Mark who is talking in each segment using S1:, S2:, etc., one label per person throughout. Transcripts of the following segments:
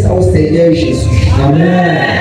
S1: ça au Seigneur Jésus. Amen.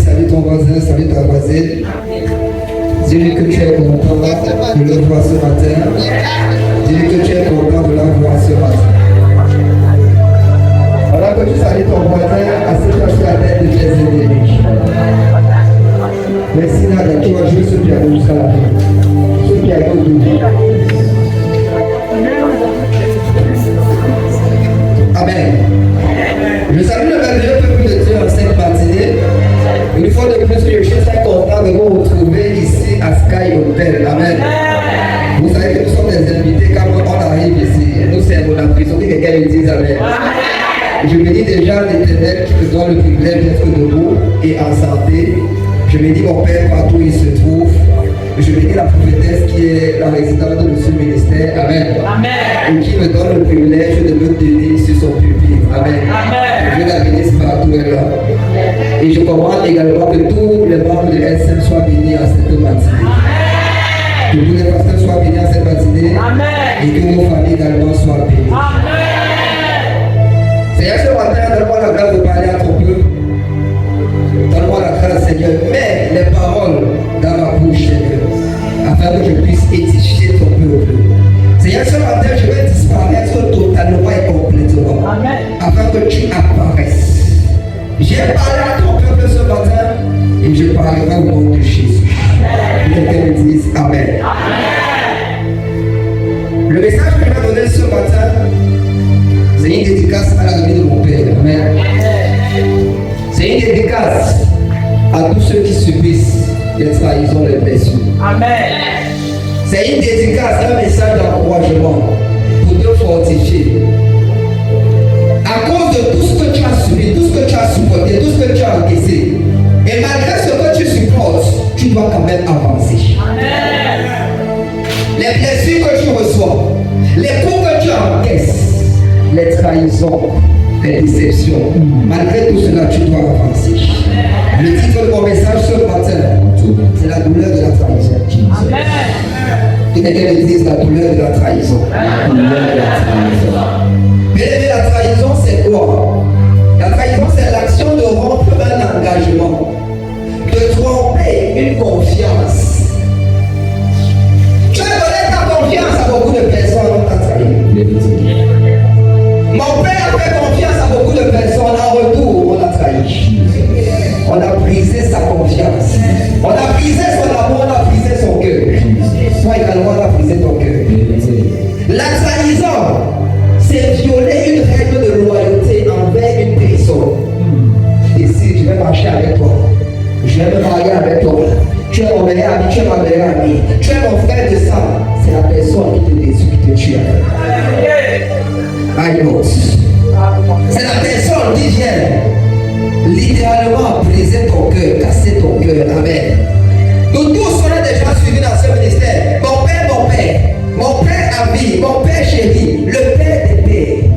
S1: Salut ton voisin, salut ta voisine. Dis-lui que tu es content de le voir ce matin. Dis-lui que tu es content de la voir ce matin. Voilà que tu salues ton voisin, assieds-toi sur la tête de tes ennemis. Merci Nada, tu vas jouer ce piano jusqu'à la fin. Ce piano doux. Amen. Je salue le merveilleux peuple de Dieu en cette matinée. Une fois de plus, je suis très content de vous retrouver ici à Sky Hotel. Amen. Vous savez que nous sommes des invités quand on arrive ici. Nous servons la prison. Que quelqu'un me dise Amen. Je me dis déjà l'Éternel qui me donne le privilège d'être debout et en santé. Je me dis mon Père partout où il se trouve. Je me dis la prophétesse qui est la résidente de ce ministère. Amen. Amen. Et qui me donne le privilège de me tenir sur son pupitre. Amen. Amen. Je la bénisse partout et là. Et je commande également que tous les membres de SM soient bénis en cette matinée. Amen. Que tous les pasteurs soient bénis en cette matinée. Amen. Et que nos familles également soient bénies. Seigneur, ce matin, donne-moi la grâce de parler à ton peuple. Donne-moi la grâce, Seigneur. Mets les paroles dans ma bouche, Seigneur, afin que je puisse édifier ton peuple. Seigneur, ce matin, je vais disparaître totalement et complètement. Amen. Afin que tu apparaisses. J'ai parlé à ton peuple ce matin et je parlerai au nom de Jésus. Quelqu'un me dise Amen. Amen. Le message que je vais donner ce matin, c'est une dédicace à la vie de mon Père. Amen. C'est une dédicace à tous ceux qui subissent les trahisons, les blessures. Amen. C'est une dédicace, un message d'encouragement pour te fortifier. À cause de tout ce que tu as subi, tout ce que tu as supporté, tout ce que tu as encaissé, et malgré ce que tu supportes, tu dois quand même avancer. Amen. Les blessures que tu reçois, les coups que tu encaisses, les trahisons, les déceptions, malgré tout cela, tu dois avancer. Amen. Le titre de mon message ce matin, c'est la douleur de la trahison. Amen. Que quelqu'un me dise la douleur de la trahison. La douleur de la trahison. Mais la trahison, c'est quoi? La trahison, c'est l'action de rompre un engagement, de tromper une confiance. Tu as donné ta confiance à beaucoup de personnes, on t'a trahi. Mon père a fait confiance à beaucoup de personnes, en retour, on l'a trahi. On a brisé sa confiance. On a brisé son amour, on a brisé son cœur. Toi également, on a brisé ton cœur. La trahison, c'est violer une règle de loyauté envers une personne. Ici, je vais marcher avec toi. Je vais me marier avec toi. Tu es mon meilleur ami, tu es ma meilleure amie. Tu es mon frère de sang. C'est la personne qui te déçoit, qui te tue. I know. C'est la personne qui vient littéralement briser ton cœur, casser ton cœur. Amen. Nous tous, on a déjà suivi dans ce ministère. Mon père ami, mon père chéri, le père des pères.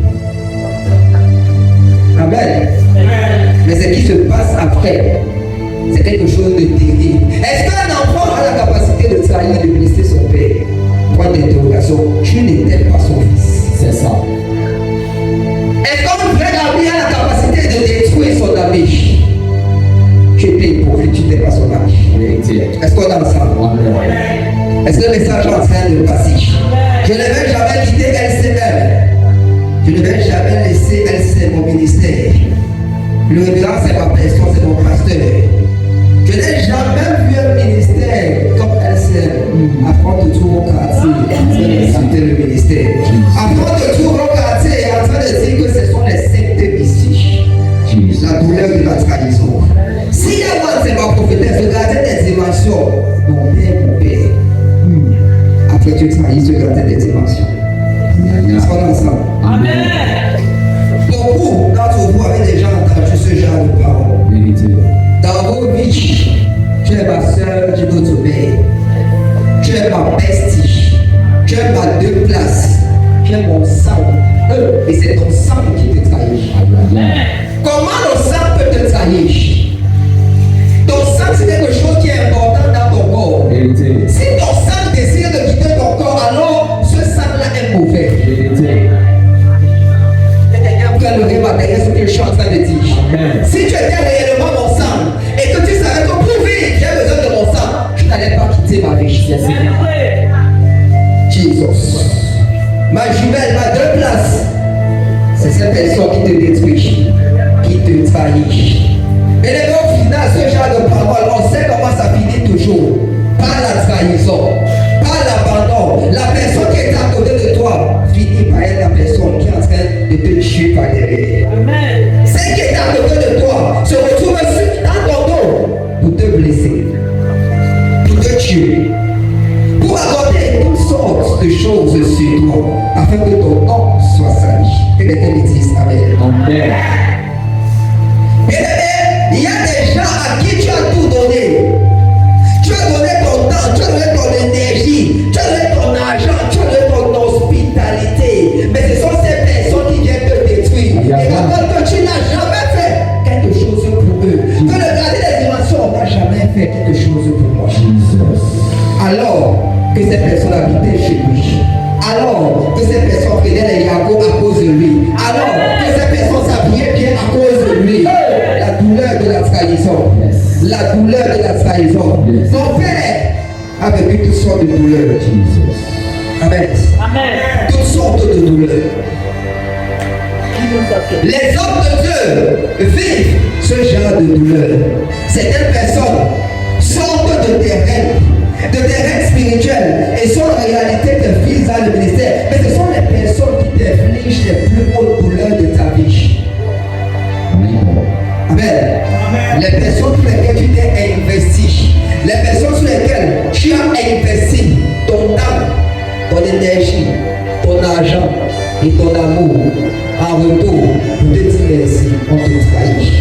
S1: Amen. Mais ce qui se passe après, c'est quelque chose de terrible. Est-ce qu'un enfant a la capacité de trahir, de blesser son père? Point d'interrogation. Tu n'étais pas son fils.
S2: C'est ça.
S1: Est-ce qu'un vrai ami a la capacité de détruire son ami? Tu étais hypocrite, tu n'étais pas son ami. Est-ce qu'on a ensemble? Est-ce que le message est en train de passer? Je ne vais jamais quitter LCM. Je ne vais jamais laisser LCM mon ministère. Le révérend, c'est ma personne, c'est mon pasteur. Je n'ai jamais vu un ministère comme LCM affronter tout mon quartier insulter le ministère. Affronter tout mon quartier en train de dire que ce sont les sectes mystiques. La douleur de la trahison. Si avant c'est ma prophétesse, regardez des dimensions. Mon père. Après tu trahis, tu regardes des dimensions. Est-ce qu'on est ensemble?
S3: Amen.
S1: Beaucoup d'entre vous avez déjà entendu ce genre de parole. Dans vos vies, tu es ma soeur du notre père. Tu es ma bestie. Tu es ma deux places. Tu es mon sang. Et c'est ton sang qui te trahit. Comment le sang peut te trahir? Ton sang, c'est quelque chose qui est important dans ton corps. Si ton sang décide de quitter ton corps, alors ce sang-là est mauvais. Le réma derrière ce que je suis en train de dire. Si tu étais réellement mon sang et que tu savais que pour vivre j'ai besoin de mon sang, je n'allais pas quitter ma vie. Jesus. Ma jumelle, ma deux places, c'est cette personne qui te détruit, qui te trahit. Et les au final, ce genre de parole, on sait comment ça finit toujours. Par la trahison, par l'abandon. La personne qui est à côté de toi finit par être la personne qui est en train de te tuer par derrière. Celle qui est à côté de toi se retrouve dans ton dos pour te blesser, pour te tuer, pour accorder toutes sortes de choses sur toi afin que ton nom soit sali. Que l'Éternel dise Amen. Il y a des gens à qui tu as tout donné. Tu as donné ton temps, tu as donné ton énergie, tu as donné ton argent, tu as donné ton hospitalité. Mais ce sont ces personnes qui viennent te détruire. Et quand que tu n'as jamais fait quelque chose pour eux, que le gardien des dimensions n'a jamais fait quelque chose pour moi. Alors que ces personnes habitaient chez lui. Alors que ces personnes prenaient les yagots à cause de lui. Alors que ces personnes s'habillaient bien à cause de lui. La douleur de la trahison. La douleur de la trahison. Mon père a vécu toutes sortes de douleurs. Amen. Toutes sortes de douleurs. Les hommes de Dieu vivent ce genre de douleur. Certaines personnes sortent de terrain spirituel et sont en réalité des fils dans le ministère. Mais ce sont les personnes qui t'infligent les plus hautes douleurs de ta vie. Amen. Les personnes sur lesquelles tu t'es investi, les personnes sur lesquelles tu as investi ton temps, ton énergie, ton argent et ton amour en retour pour te dire merci, on te trahit.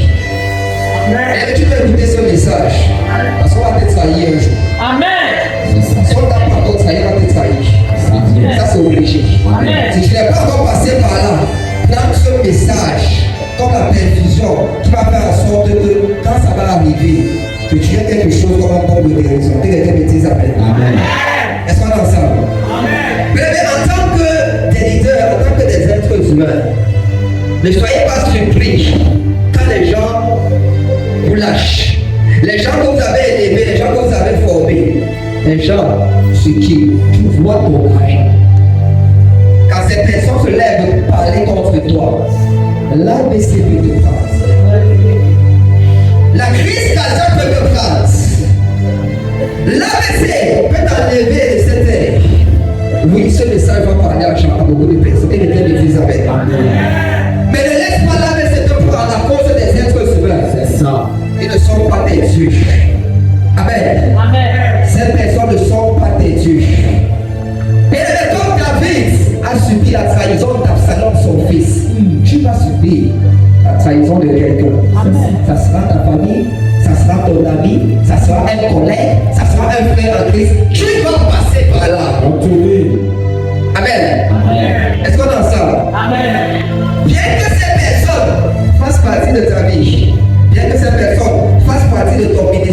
S1: Et tu peux écouter ce message parce qu'on va te trahir un jour.
S3: Amen.
S1: Si on t'a pas encore trahi, on va te trahir. Ça c'est obligé. Si tu n'es pas encore passé par là, prends ce message comme la perfusion qui va faire en sorte que quand ça va arriver, que tu aies quelque chose comme un bon de guérison. Que quelqu'un me dise Amen. Est-ce qu'on est ensemble? Mais en tant que des leaders, en tant que des êtres humains, ne soyez pas surpris quand les gens vous lâchent. Les gens que vous avez élevés, les gens que vous avez formés, les gens sur qui tu vois ton argent. Quand ces personnes se lèvent pour parler contre toi, l'ABC peut te prendre. La crise cardiaque peut te prendre. L'ABC peut t'enlever de cette terre. Oui, ce message va parler à beaucoup de personnes. Et les disent Amen. Mais ne laisse pas l'ABC te prendre à cause des êtres humains. C'est ça. Ils ne sont pas tes dieux. Amen. Ces personnes ne sont pas tes dieux. Et comme David a subi la trahison d'Absalom, son fils, tu vas subir la trahison de quelqu'un. Ça sera ta famille, ça sera ton ami, ça sera un collègue, ça sera un frère en Christ. Tu vas passer par là. Amen. Est-ce qu'on est ensemble? Bien que ces personnes fassent partie de ta vie, bien que ces personnes fassent partie de ton ministère,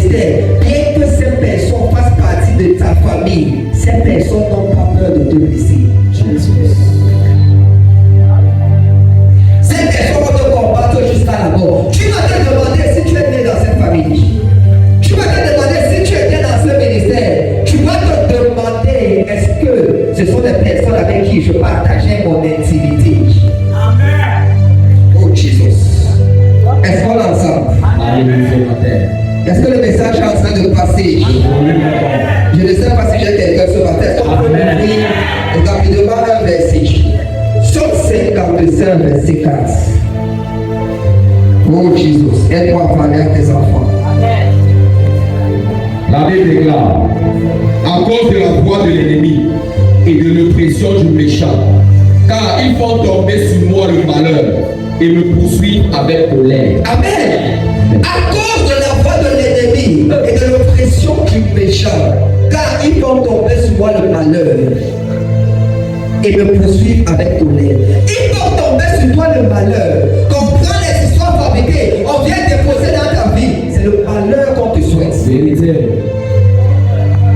S1: Oh Jésus, aide-moi à parler à tes enfants.
S2: La Bible déclare, à cause de la voix de l'ennemi et de l'oppression du méchant, car ils font tomber sur moi le malheur et me poursuivent avec colère.
S1: Amen. À cause de la voix de l'ennemi et de l'oppression du méchant, car ils font tomber sur moi le malheur et me poursuivent avec colère. Ils font tomber sur toi le malheur. Qu'on prend les histoires fabriquées, on vient déposer dans ta vie. C'est le malheur qu'on te souhaite.
S2: Vérité.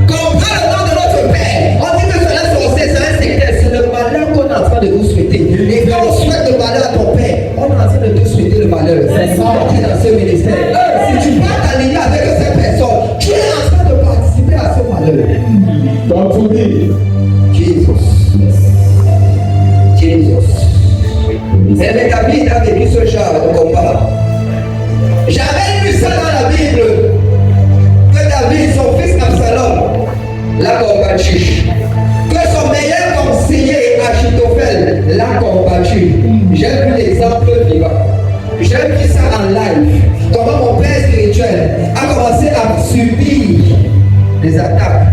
S1: Qu'on prend le nom de notre Père, on dit que cela c'est un secret. C'est le malheur qu'on est en train de vous souhaiter. Et quand on souhaite le malheur à ton Père, on est en train de te souhaiter le malheur. C'est ça qui est dans ce ministère. Si tu vas t'aligner avec cette personne, tu es en train de participer à ce malheur.
S2: Donc vous dites,
S1: Jesus. C'est David a vécu ce genre de combat. J'avais lu ça dans la Bible que David, son fils Absalom, l'a combattu. Que son meilleur conseiller Achitophel l'a combattu. J'ai vu l'exemple vivant. J'ai vu ça en live. Comment mon père spirituel a commencé à subir les attaques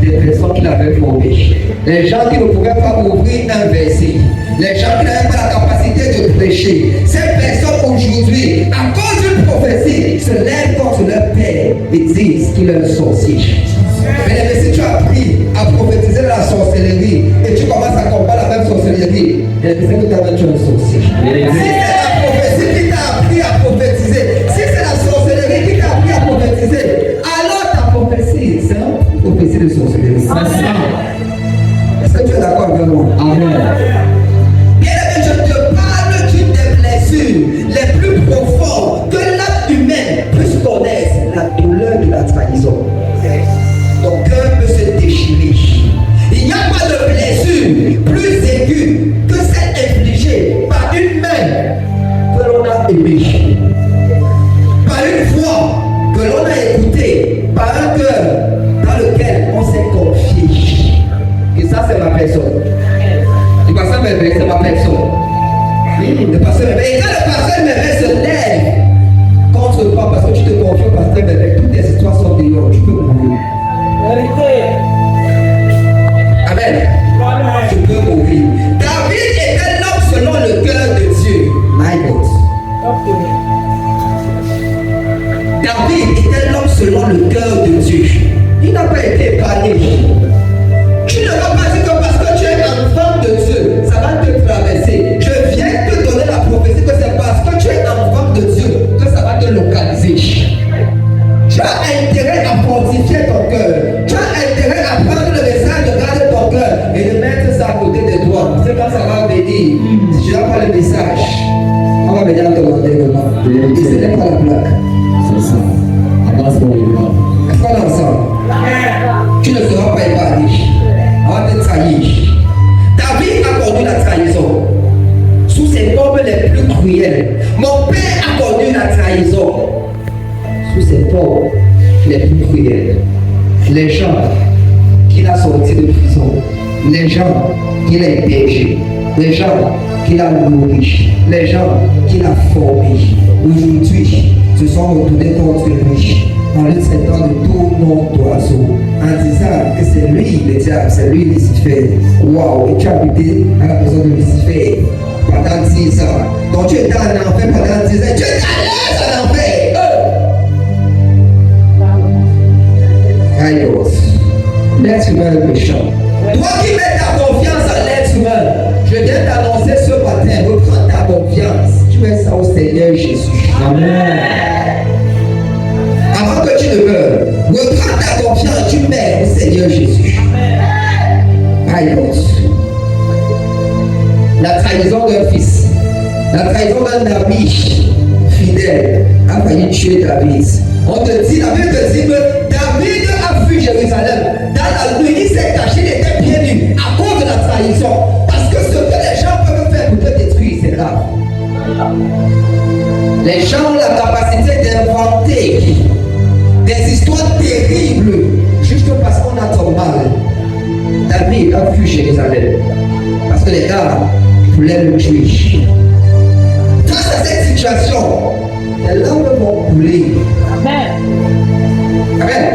S1: des personnes qu'il avait formées. Les gens qui ne pouvaient pas ouvrir un verset. Les gens qui n'avaient pas la capacité de prêcher. Ces personnes aujourd'hui, à cause d'une prophétie, se lèvent contre leur père et disent qu'il est un sorcier. Mais si tu as appris à prophétiser la sorcellerie et tu commences à combattre la même sorcellerie, il est que tu es un sorcier. Si c'est la prophétie qui t'a appris à prophétiser, si c'est la sorcellerie qui t'a appris à prophétiser, alors ta prophétie, c'est une prophétie de sorcellerie. Est-ce que tu es d'accord avec moi? Amen. Bien-aimé, je te parle d'une des blessures les plus profondes que l'âme humaine puisse connaître, la douleur de la trahison. Ton cœur peut se déchirer. Il n'y a pas de blessure plus aiguë que celle infligée par une main que l'on a aimée, par une voix que l'on a écoutée, par un cœur dans lequel on s'est confié. Et ça, c'est ma personne. Le pasteur Merveille, c'est ma personne. Oui, le pasteur Merveille. Et quand le pasteur Merveille se lève contre toi parce que tu te confies au pasteur Merveille, toutes tes histoires sont dehors, tu peux mourir. Amen. Tu peux mourir. David était l'homme selon le cœur de Dieu. My God. David était l'homme selon le cœur de Dieu. Il n'a pas été épargné. Tu ne vas pas dire que parce que tu es enfant de Dieu, ça va te traverser. Je viens te donner la prophétie que c'est parce que tu es enfant de Dieu que ça va te localiser. Tu as intérêt à fortifier ton cœur. Tu as intérêt à prendre le message de garder ton cœur et de mettre ça à côté de toi. C'est quand ça va venir. Si tu n'as pas le message, on va venir te demander comment. Et ce n'est pas la plaque.
S2: c'est ça. Avance pour les bras.
S1: Est-ce qu'on est ensemble? Tu ne seras pas épargné. On va te trahir. David a connu la trahison sous ses formes les plus cruelles. Mon père a connu la trahison sous ses formes les plus cruelles. Les gens qu'il a sortis de prison, les gens qu'il a hébergés, les gens qu'il a nourris, les gens qu'il a formés, aujourd'hui se sont retournés contre lui en le traitant de tout nom d'oiseau, en disant que c'est lui le diable, c'est lui Lucifer. Waouh, et tu as habité à la maison de Lucifer pendant 10 ans. Donc tu étais en enfer pendant 10 ans, tu es allé en enfer. Aïe, l'être humain est méchant. Toi qui mets ta confiance en l'être humain, je viens t'annoncer ce matin, reprends ta confiance. Tu mets ça au Seigneur Jésus. Amen. Avant que tu ne meurs, reprends ta confiance, tu mets au Seigneur Jésus. Aïe, la trahison d'un fils, la trahison d'un ami fidèle a failli tuer David. On te dit, la Bible te dit que David a fui Jérusalem. Dans la nuit, il s'est caché, il était pieds nus à cause de la trahison. Parce que ce que les gens peuvent faire pour te détruire, c'est grave. Les gens ont la capacité d'inventer des histoires terribles juste parce qu'on a trop mal. David a fui Jérusalem parce que les gars voulaient le tuer. Face à cette situation, tes larmes vont couler.
S3: Amen.
S1: Amen.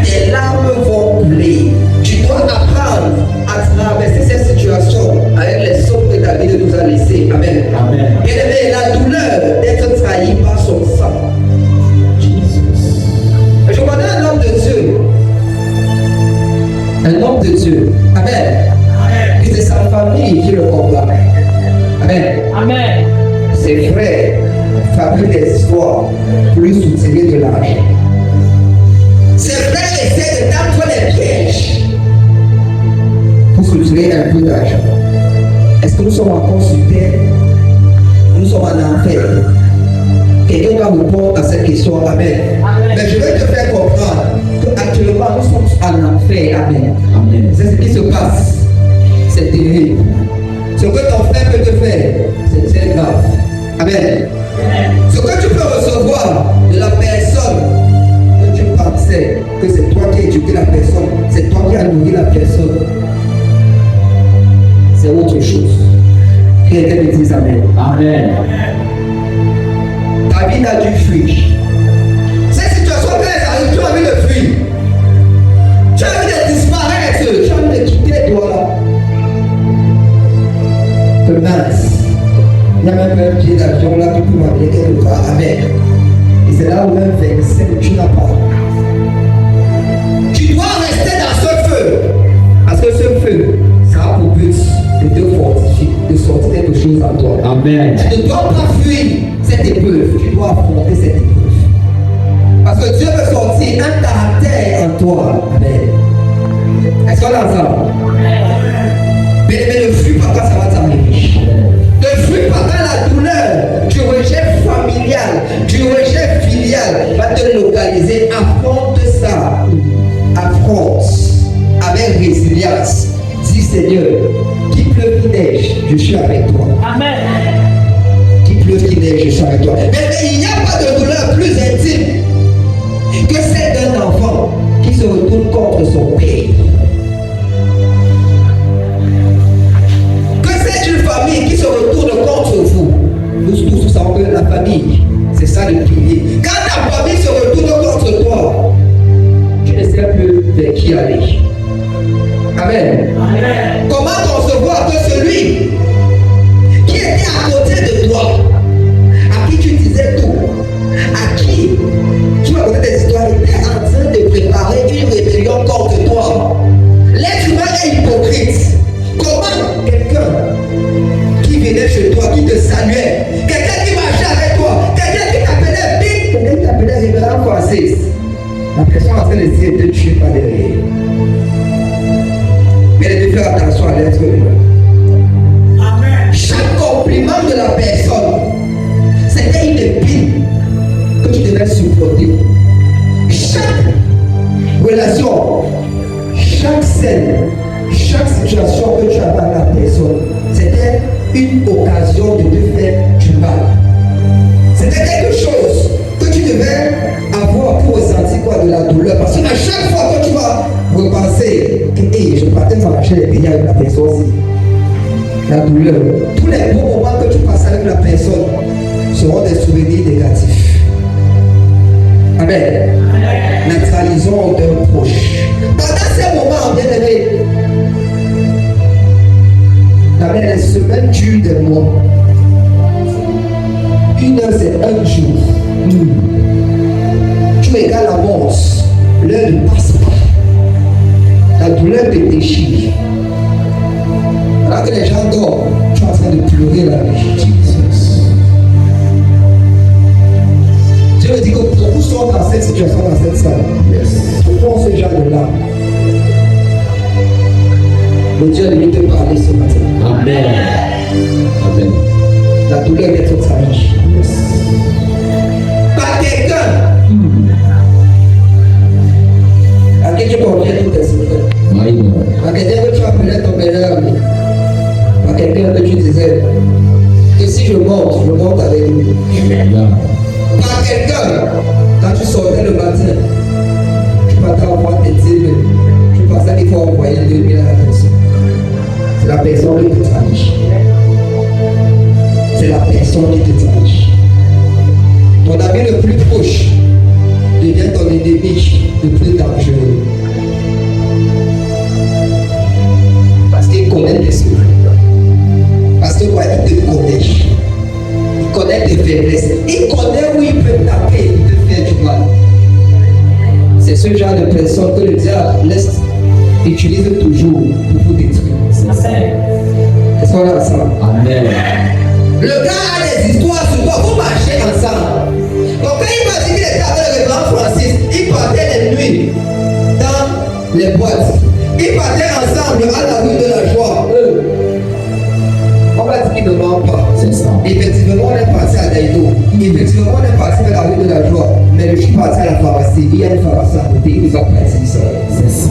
S1: Tes larmes vont couler. Tu dois apprendre à traverser cette situation avec les sauts que David nous a laissés. Amen.
S2: Amen.
S1: Bien-aimé, la douleur d'être trahi par son sang. Je connais un homme de Dieu. Un homme de Dieu. Amen. Et c'est sa famille qui le combat. Amen.
S3: Amen.
S1: Ses frères fabriquent des histoires pour lui soutirer de l'argent. Ses frères essaient de tendre les pièges pour soutirer un peu d'argent. Est-ce que nous sommes encore sur terre? Nous sommes en enfer. Quelqu'un va répondre à cette question. Amen.
S3: Amen.
S1: Mais je vais te faire comprendre qu'actuellement nous sommes en enfer. Amen.
S2: Amen.
S1: C'est ce qui se passe. C'est terrible. Ce que ton frère peut te faire, c'est très grave. Amen. Ce que tu peux recevoir de la personne que tu pensais que c'est toi qui as éduqué la personne, c'est toi qui as nourri la personne, c'est autre chose. Quelqu'un me dise Amen.
S2: Amen.
S1: David a dû fuir. Cette situation, quand elle arrive, tu as envie de fuir. Tu as envie de disparaître. Tu as envie de quitter toi. Que mince. Il y a même un pied d'avion là qui peut m'amener quelque part. Amen. Et c'est là où même 25 tu n'as pas. Tu dois rester dans ce feu. Parce que ce feu, ça a pour but de te fortifier, de sortir quelque chose en toi.
S2: Amen.
S1: Tu ne dois pas fuir cette épreuve, tu dois affronter cette épreuve. Parce que Dieu veut sortir un caractère en toi. Amen. Est-ce qu'on l'entend? Mais ne fuis pas quand ça va t'arriver. Ne fuis pas quand la douleur du rejet familial, du rejet filial va te localiser. Affronte ça. Affronte avec résilience. Dis Seigneur, qu'il pleuve, qu'il neige, je suis avec toi.
S3: Amen.
S1: Qu'il pleuve, qu'il neige, je suis avec toi. Mais il n'y a pas de douleur plus intime que celle d'un enfant qui se retourne contre son père. Que celle d'une famille qui se retourne contre vous. Nous tous savons que la famille, c'est ça le pilier. Quand ta famille se retourne contre toi, tu ne sais plus vers qui aller. Amen.
S3: Amen.
S1: Comment concevoir que celui qui était à côté de toi, à qui tu disais tout, à qui tu racontais des histoires, était en train de préparer une rébellion contre toi. L'être humain est hypocrite. Comment quelqu'un qui venait chez toi, qui te saluait, quelqu'un qui marchait avec toi, quelqu'un qui t'appelait Big, quelqu'un qui t'appelait révérend Francis, la personne en train de dire de tuer pas derrière. Mais il devait faire attention à l'être humain.
S3: Amen.
S1: Chaque compliment de la personne, c'était une épine que tu devais supporter. Chaque relation, chaque scène, chaque situation que tu as avec la personne, c'était une occasion de te faire du mal. C'était quelque chose que tu devais avoir pour ressentir quoi de la douleur. Parce qu'à chaque fois que tu vas repenser que hey, je partais marcher les pays avec la personne aussi. La douleur, tous les bons moments que tu passes avec la personne seront des souvenirs négatifs. Amen. Neutralisons d'un proche. Pendant ces moments, bien aimé, Amen, les semaines durent des mois. Une heure, c'est un jour. Tu égales la mort. L'heure ne passe pas. La douleur te déchire. Alors que les gens dorment, tu es en train de pleurer la nuit. Dieu me dit que beaucoup sont dans cette situation, dans cette salle. Pourquoi ce genre de larmes? Le Dieu lui te parler ce matin.
S2: Amen. Amen.
S1: La douleur d'être trahi. Par quelqu'un à qui tu confiais tous tes secrets. Par quelqu'un que tu appelais ton meilleur ami. Par quelqu'un que tu disais que si je monte avec lui. Par quelqu'un, quand tu sortais le matin, tu partais envoyer tes dîmes, tu pensais qu'il faut envoyer 2000 à la personne. C'est la personne qui te trahit. C'est la personne qui te trahit. faiblesse. Il connaît où il peut taper, il peut faire du mal. C'est ce genre de personne que le diable utilise toujours pour vous détruire. Est-ce qu'on est ensemble?
S2: Amen.
S1: Le gars a des histoires sur toi, vous marchez ensemble. Donc quand il m'a dit qu'il était avec le grand Francis, il partait les nuits dans les boîtes. Ils partaient ensemble à la rue de la joie. On va dire qu'il ne ment pas.
S2: C'est ça.
S1: Effectivement, on est passé à Daïdo. Effectivement, on est passé vers la rue de la joie. Mais je suis passé à la pharmacie. Il y a une pharmacie à côté. Ils nous ont prêté ça.
S2: C'est ça.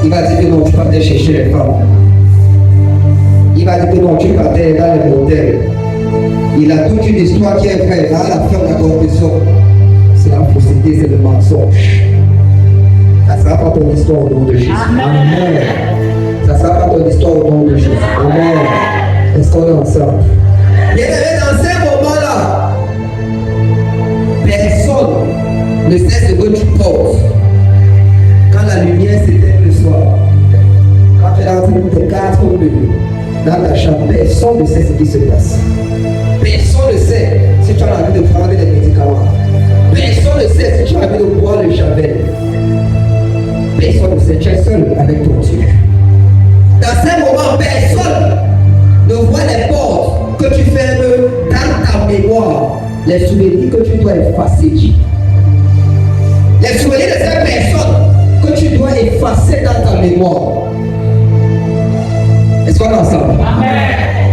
S1: Il va dire que non, tu partais chercher les femmes. Il va dire que non, tu partais dans les hôtels. Il a toute une histoire qui est vraie. À la fin de la conclusion, c'est la fausseté, c'est le mensonge. Ça ne sera pas ton histoire au nom de Jésus.
S2: Amen.
S1: Ça ne sera pas ton histoire au nom de Jésus. Amen. Est-ce qu'on est ensemble? Bien aimé, dans ces moments-là, personne ne sait ce que tu portes. Quand la lumière s'éteint le soir, quand tu es dans tes 4 murs, dans ta chambre, personne ne sait ce qui se passe. Personne ne sait si tu as envie de prendre des médicaments. Personne ne sait si tu as envie de boire le javel. Personne ne sait, tu es seul avec ton Dieu. Dans ces moments, personne ne voit les portes que tu fermes dans ta mémoire, les souvenirs que tu dois effacer. Les souvenirs de ces personnes que tu dois effacer dans ta mémoire. Est-ce qu'on est ensemble?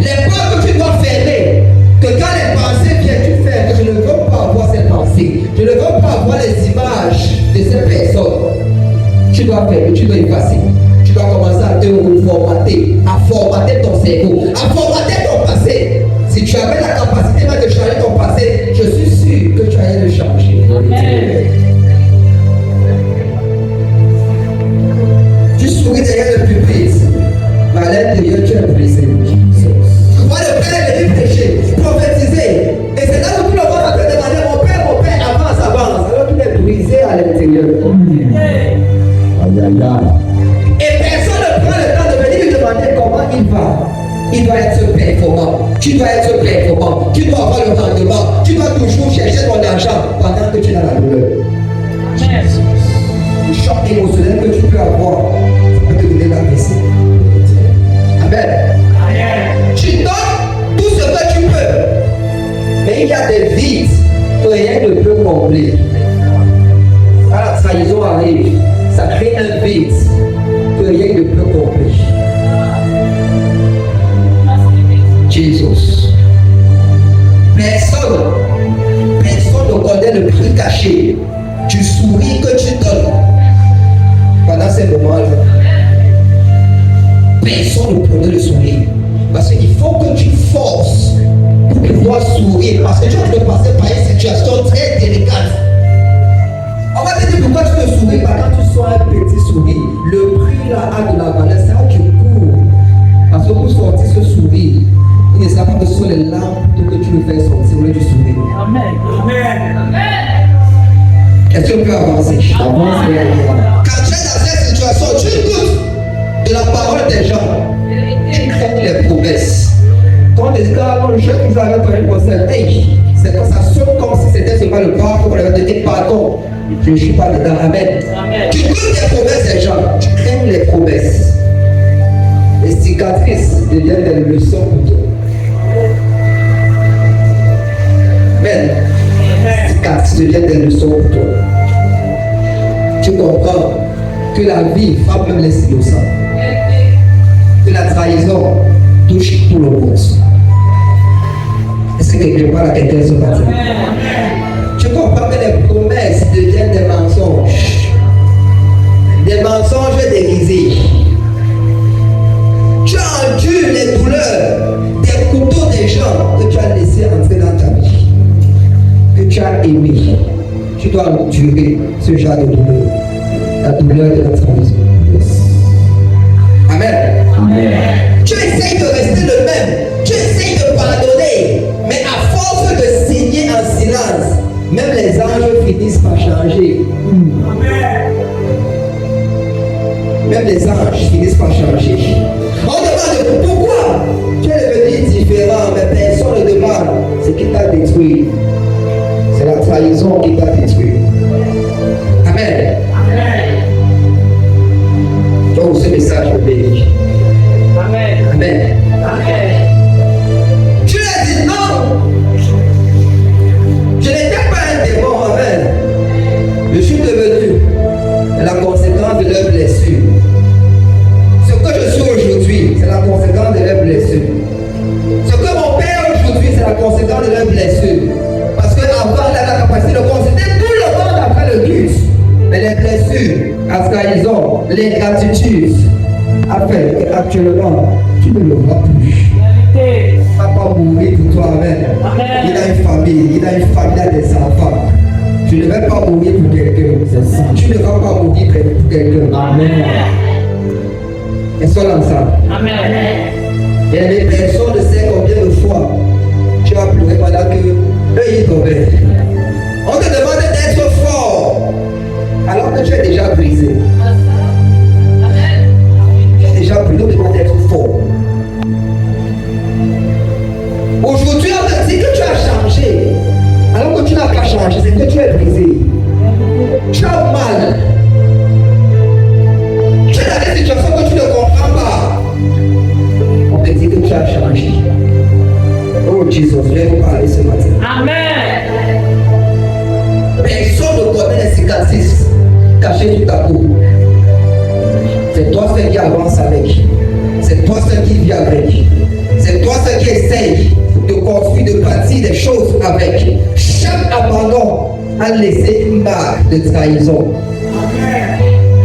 S1: Les portes que tu dois fermer, que quand les pensées viennent, tu fais que je ne veux pas avoir ces pensées, je ne veux pas avoir les images de ces personnes. Tu dois faire, tu dois effacer. Tu dois commencer à te reformater, à formater ton cerveau, à formater ton passé. Si tu avais la capacité de changer ton passé, je suis sûr que tu allais le changer. Tu souris derrière le pupitre, mais à l'intérieur tu es brisé. Tu vois le père venir prêcher, prophétiser. Et c'est là où tout le monde va te demander, mon père, avance. Alors tu es brisé à l'intérieur. Et personne ne prend le temps de venir lui demander comment il va. Il doit être performant. Tu dois être performant. Tu dois avoir le rendement. Tu dois toujours chercher ton argent pendant que tu es dans la douleur. Le choc émotionnel que tu peux avoir, ça peut te donner la blessure. Amen. Tu donnes tout ce que tu peux. Mais il y a des vides que rien ne peut combler. Quand la trahison arrive, ça crée un vide que rien ne peut combler. Jésus. Personne ne connaît le prix caché du sourire que tu donnes pendant ces moments-là. Personne ne connaît le sourire. Parce qu'il faut que tu forces pour pouvoir sourire. Parce que tu vas te passer par une situation très délicate. On va te dire pourquoi tu ne souris pas quand tu sois un petit sourire. Le prix là a de la valeur, c'est là que tu cours. Parce que pour sortir ce sourire, il ne sait pas que ce sont les larmes que tu veux faire sortir au lieu du sourire.
S3: Amen.
S1: Est-ce qu'on peut avancer? Avance. Quand tu es dans cette situation, tu doutes de la parole des gens. Tu crains les promesses. Quand les gars, je vous avais parlé pour ça, ça sonne comme si c'était seulement le corps qu'on avait donné pardon. Je ne suis pas dedans. Amen. Tu doutes les promesses des gens. Tu crains les promesses. Les cicatrices deviennent des leçons pour toi. Amen. Les cicatrices deviennent des leçons pour toi. Tu comprends que la vie frappe même les innocents. Que la trahison touche tout le monde. Est-ce que je parle à quelqu'un ce matin? Tu comprends que les promesses deviennent des mensonges. Des mensonges déguisés. Tu as enduré les douleurs des couteaux des gens que tu as laissés entrer dans ta vie. Que tu as aimé. Tu dois endurer ce genre de douleur. La douleur de la trahison. Amen. Tu essayes de rester le même. Tu essayes de pardonner. Mais à force de signer en silence, même les anges finissent par changer. Même les anges finissent par changer. On demande pourquoi tu es devenu différent, mais personne ne demande Ce qui t'a détruit, c'est la trahison qui t'a détruit. Amen. Donc ce message me bénit.
S3: Amen.
S1: Amen.
S3: Amen.
S1: Tu as dit non. Je n'étais pas un démon. Amen. Je suis devenu la conséquence de leurs blessures. Ce que je suis aujourd'hui, c'est la conséquence de leurs blessures. Ce que mon père aujourd'hui, c'est la conséquence de leurs blessures. Parce qu'avant, il a la capacité de considérer tout le monde après le Christ. Mais les blessures, la trahison, l'ingratitude, a fait qu'actuellement, tu ne le vois plus. Il ne va pas mourir pour toi. Amen. Il a une famille, il a des enfants. Tu ne vas pas mourir pour quelqu'un. Tu ne vas pas mourir pour quelqu'un. Amen. Est-ce qu'on ensemble? Amen. Et les personnes ne savent combien de fois tu as pleuré pendant que eux ils tombaient. On te demande d'être fort alors que tu es déjà brisé. Tu es déjà brisé, on te demande d'être fort. Aujourd'hui, on te dit que tu as changé alors que tu n'as pas changé, c'est que tu es brisé. Tu as mal. Tu es dans des situations que tu ne comprends pas. On te dit que tu as changé. Oh Jésus, je vais vous parler ce matin.
S3: Amen.
S1: Personne ne connaît les cicatrices cachées sous ta peau. C'est toi seul qui avance avec. C'est toi seul qui vit avec. C'est toi seul qui essaye de construire, de bâtir des choses avec. Chaque abandon a laissé une marque de trahison.
S3: Amen.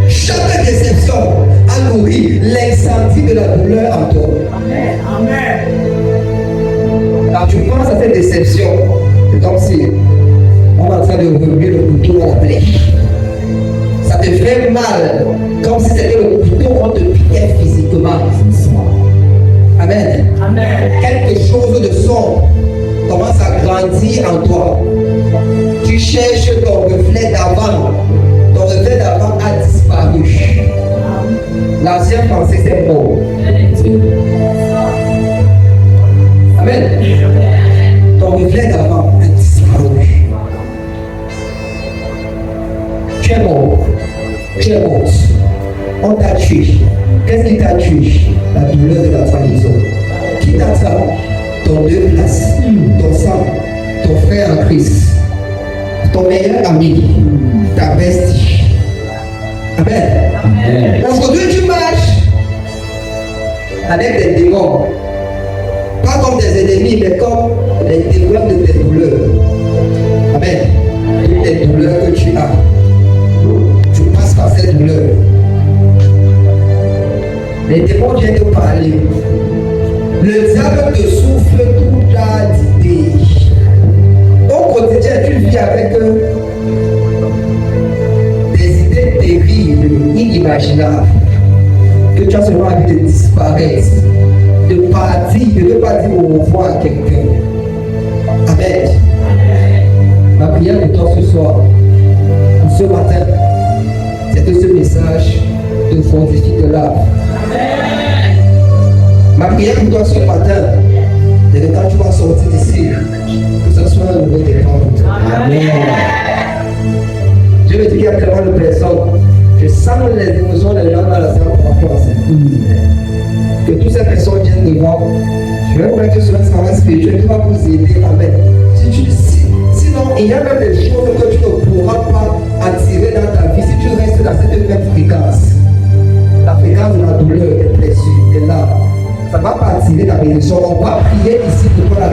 S1: Chaque déception a nourri l'incendie de la douleur en toi.
S3: Amen. Amen.
S1: Quand tu penses à cette déception, c'est comme si on est en train de remuer le couteau à la plaie. Ça te fait mal, comme si c'était le couteau qu'on te piquait physiquement. Amen.
S3: Amen.
S1: Quelque chose de sombre commence à grandir en toi. Tu cherches ton reflet d'avant. Ton reflet d'avant a disparu. L'ancien pensée c'est mort. Amen. Ton reflet d'avant a disparu. Tu es mort. Tu es morte. On t'a tué. Qu'est-ce qui t'a tué? La douleur de la trahison. Qui t'attend? Ton deux places, ton sang, ton frère en Christ, ton meilleur ami, ta bestie. Amen. Amen. Aujourd'hui, tu marches avec des démons. Pas comme des ennemis, mais comme les témoins de tes douleurs. Amen. Toutes les douleurs que tu as, tu passes par ces douleurs. Les démons viennent te parler. Le diable te souffle toute ta d'idées. Au quotidien, tu vis avec des idées terribles, inimaginables, que tu as seulement envie de disparaître, de partir, de ne pas dire au revoir à quelqu'un. Amen. Ma prière pour toi ce soir, pour ce matin, c'est que ce message te fortifie de l'âme. Ma prière pour toi ce matin, c'est que quand tu vas sortir d'ici, que ce soit un nouveau départ pour toi. Amen. Je veux dire qu'il y a tellement de personnes, je sens les émotions des gens dans la salle par rapport à ça. Que toutes ces personnes viennent devant, je vais vous mettre sur un travail spirituel qui va vous aider. Amen. Sinon, il y a même des choses que tu ne pourras pas attirer dans ta vie si tu restes dans cette même fréquence. La fréquence de la douleur, des blessures, des larmes. Ça ne va pas attirer la bénédiction. On va prier ici pour toi.